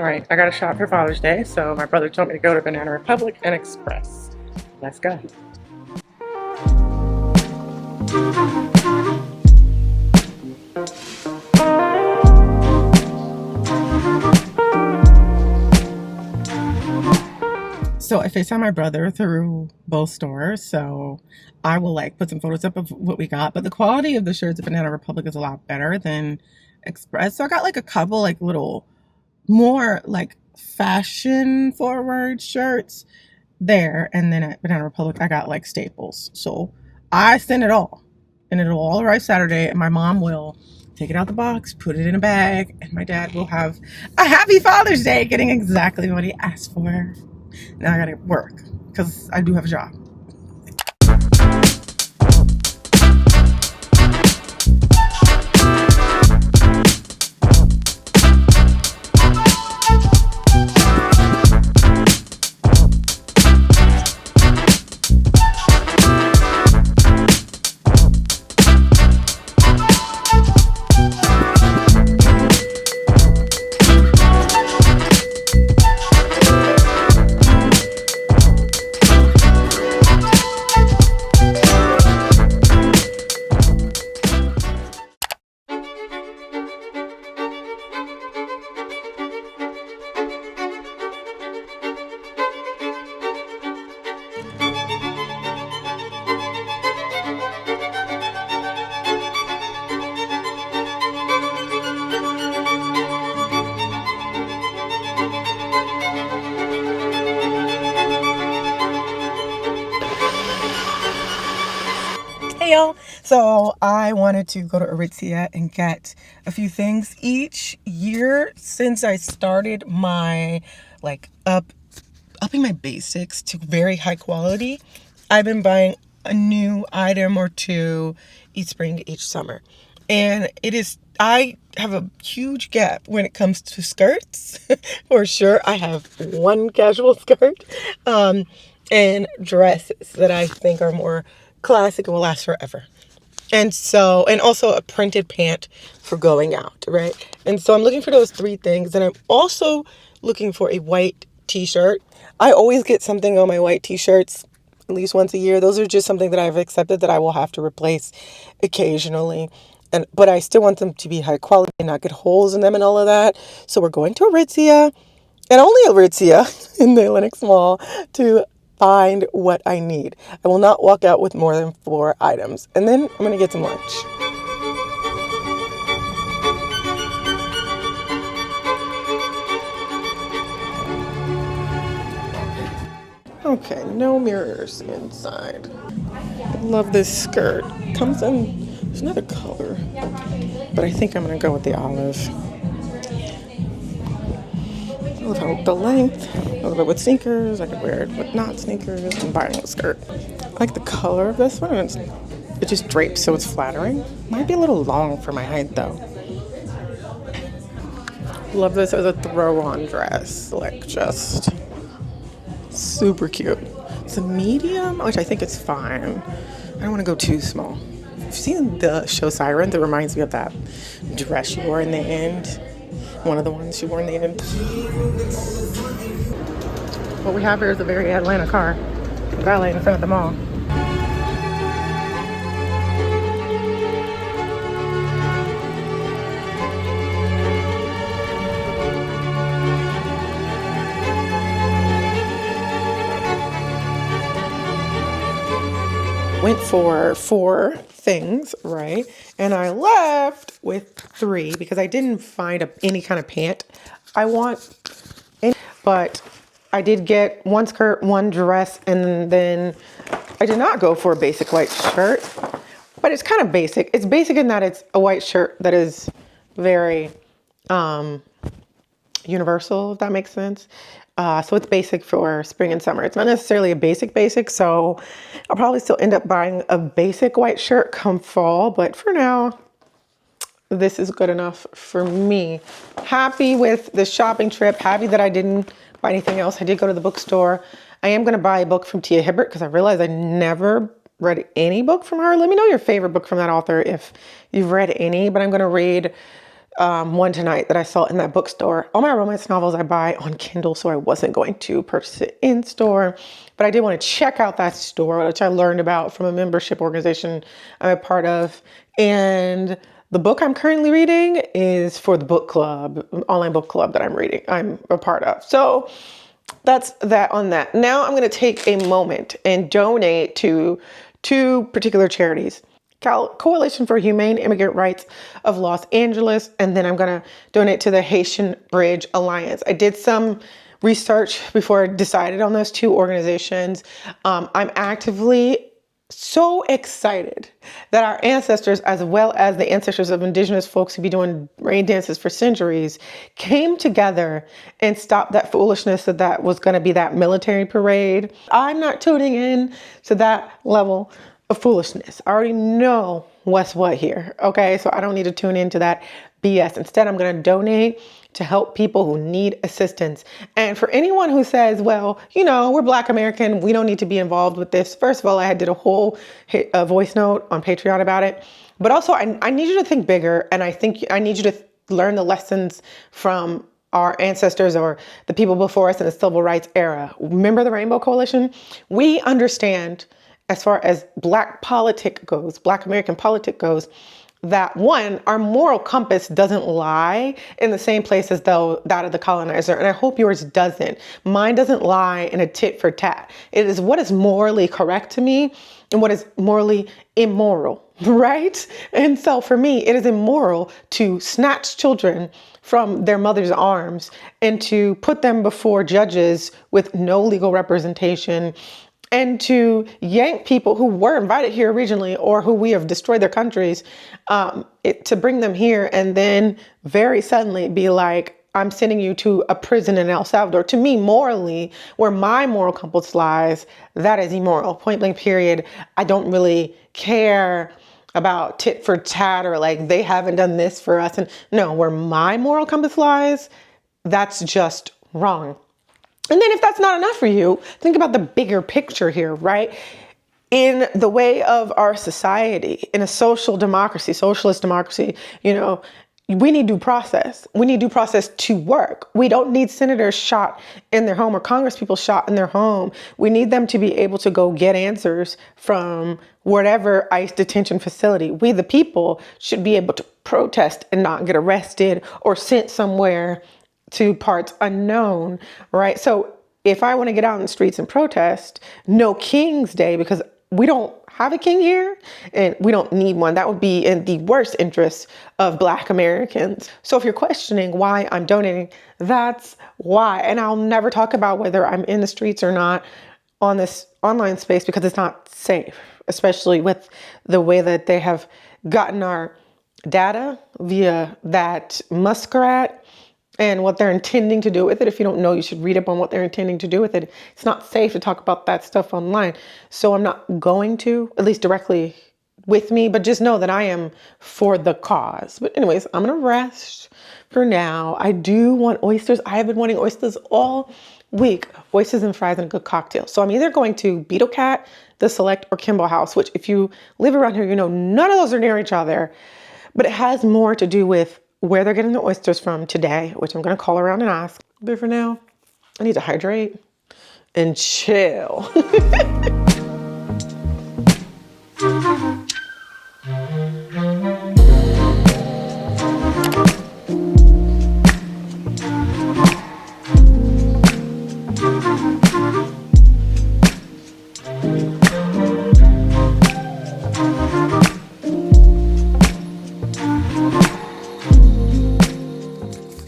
All right, I got a shop for Father's Day, so my brother told me to go to Banana Republic and Express. Let's go. So I FaceTime my brother through both stores, so I will like put some photos up of what we got. But the quality of the shirts at Banana Republic is a lot better than Express. So I got like a couple like little more like fashion forward shirts there, and then at Banana Republic I got like staples. So I send it all, and it'll all arrive Saturday, and my mom will take it out the box, put it in a bag, and my dad will have a happy Father's Day, getting exactly what he asked for. Now I gotta work because I do have a job. So I wanted to go to Aritzia and get a few things each year since I started my like upping my basics to very high quality. I've been buying a new item or two each spring to each summer, and I have a huge gap when it comes to skirts. For sure, I have one casual skirt, and dresses that I think are more classic and will last forever. And also a printed pant for going out, right? And so I'm looking for those three things. And I'm also looking for a white t-shirt. I always get something on my white t-shirts at least once a year. Those are just something that I've accepted that I will have to replace occasionally. But I still want them to be high quality and not get holes in them and all of that. So we're going to Aritzia, and only Aritzia in the Lenox Mall, to find what I need. I will not walk out with more than 4 items. And then I'm going to get some lunch. Okay, no mirrors inside. Love this skirt. Comes in, there's another color, but I think I'm going to go with the olive. I love how the length. I love it with sneakers. I could wear it with not sneakers. I'm buying a skirt. I like the color of this one. It just drapes, so it's flattering. Might be a little long for my height, though. Love this as a throw-on dress. Like, just super cute. It's a medium, which I think is fine. I don't want to go too small. You've seen the show Sirens? It reminds me of that dress she wore in the end. One of the ones she wore in the end. What we have here is a very Atlanta car. Valet in front of the mall. Went for 4 things, right? And I left with 3 because I didn't find any kind of pant I want. But I did get 1 skirt, 1 dress, and then I did not go for a basic white shirt. But it's kind of basic. It's basic in that it's a white shirt that is very universal, if that makes sense. So it's basic for spring and summer. It's not necessarily a basic, so I'll probably still end up buying a basic white shirt come fall. But for now, this is good enough for me. Happy with the shopping trip. Happy that I didn't buy anything else. I did go to the bookstore. I am going to buy a book from Tia Hibbert because I realized I never read any book from her. Let me know your favorite book from that author if you've read any. But I'm going to read one tonight that I saw in that bookstore. All my romance novels I buy on Kindle, so I wasn't going to purchase it in store. But I did want to check out that store, which I learned about from a membership organization I'm a part of. And the book I'm currently reading is for the book club, online book club that I'm a part of. So that's that on that. Now I'm going to take a moment and donate to two particular charities. Coalition for Humane Immigrant Rights of Los Angeles, and then I'm going to donate to the Haitian Bridge Alliance. I did some research before I decided on those two organizations. I'm actively so excited that our ancestors, as well as the ancestors of indigenous folks who've been doing rain dances for centuries, came together and stopped that foolishness that was going to be that military parade. I'm not tuning in to that level of foolishness. I already know what's what here. Okay. So I don't need to tune into that BS. Instead, I'm going to donate to help people who need assistance. And for anyone who says, well, we're Black American, we don't need to be involved with this. First of all, I did a whole voice note on Patreon about it. But also, I need you to think bigger. And I need you to learn the lessons from our ancestors or the people before us in the civil rights era. Remember the Rainbow Coalition? We understand, as far as Black American politic goes, that one, our moral compass doesn't lie in the same place as though that of the colonizer. And I hope yours doesn't. Mine doesn't lie in a tit for tat. It is what is morally correct to me and what is morally immoral, right? And so for me, it is immoral to snatch children from their mother's arms and to put them before judges with no legal representation, and to yank people who were invited here originally or who we have destroyed their countries, to bring them here and then very suddenly be like, I'm sending you to a prison in El Salvador. To me, morally, where my moral compass lies, that is immoral. Point blank, period. I don't really care about tit for tat or like they haven't done this for us. And no, where my moral compass lies, that's just wrong. And then if that's not enough for you, think about the bigger picture here, right? In the way of our society, in a socialist democracy, we need due process. We need due process to work. We don't need senators shot in their home or Congress people shot in their home. We need them to be able to go get answers from whatever ICE detention facility. We, the people, should be able to protest and not get arrested or sent somewhere to parts unknown, right? So if I want to get out in the streets and protest, no King's Day, because we don't have a king here and we don't need one. That would be in the worst interests of Black Americans. So if you're questioning why I'm donating, that's why. And I'll never talk about whether I'm in the streets or not on this online space because it's not safe, especially with the way that they have gotten our data via that muskrat and what they're intending to do with it. If you don't know, you should read up on what they're intending to do with it. It's not safe to talk about that stuff online. So I'm not going to, at least directly with me, but just know that I am for the cause. But anyways, I'm going to rest for now. I do want oysters. I have been wanting oysters all week. Oysters and fries and a good cocktail. So I'm either going to Beetle Cat, The Select, or Kimball House, which if you live around here, none of those are near each other. But it has more to do with where they're getting the oysters from today, which I'm going to call around and ask. But for now, I need to hydrate and chill.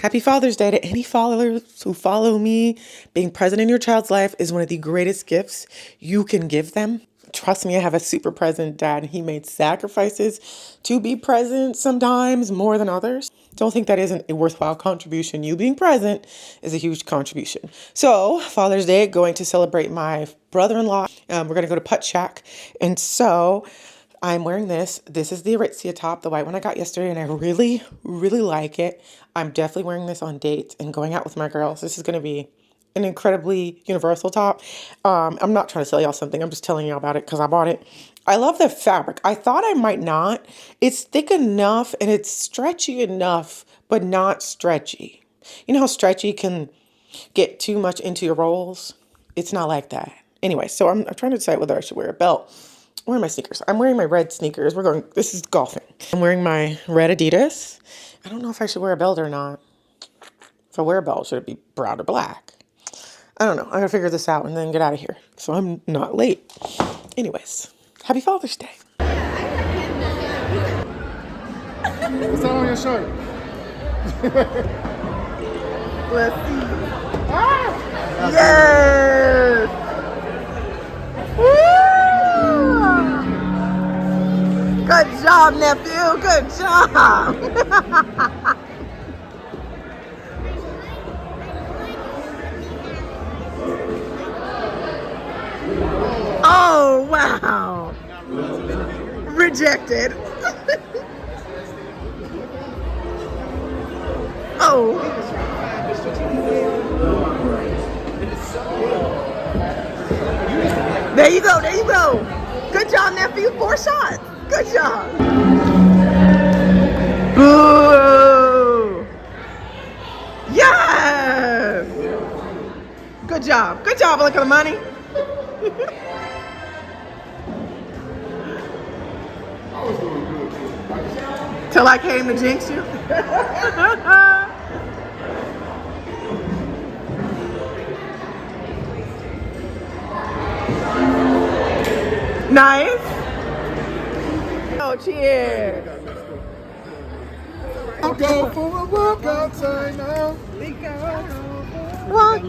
Happy Father's Day to any followers who follow me. Being present in your child's life is one of the greatest gifts you can give them. Trust me, I have a super present dad. He made sacrifices to be present sometimes more than others. Don't think that isn't a worthwhile contribution. You being present is a huge contribution. So Father's Day, going to celebrate my brother-in-law. We're going to go to Putt Shack. And so I'm wearing this. This is the Aritzia top, the white one I got yesterday, and I really, really like it. I'm definitely wearing this on dates and going out with my girls. This is going to be an incredibly universal top. I'm not trying to sell y'all something. I'm just telling y'all about it because I bought it. I love the fabric. I thought I might not. It's thick enough and it's stretchy enough, but not stretchy. You know how stretchy can get too much into your rolls? It's not like that. Anyway, so I'm trying to decide whether I should wear a belt. Where are my sneakers? I'm wearing my red sneakers. This is golfing. I'm wearing my red Adidas. I don't know if I should wear a belt or not. If I wear a belt, should it be brown or black? I don't know. I'm going to figure this out and then get out of here so I'm not late. Anyways, happy Father's Day. What's that on your shirt? Let's see. Ah! Yes! Woo! Good job, nephew. Good job. Oh, wow. Rejected. Oh. There you go. There you go. Good job, nephew. 4 shots. Good job. Boo. Yes. Good job. Good job. Look at the money. Till I came to jinx you. Nice. Oh, cheers. I'll go for a walk outside now. Walk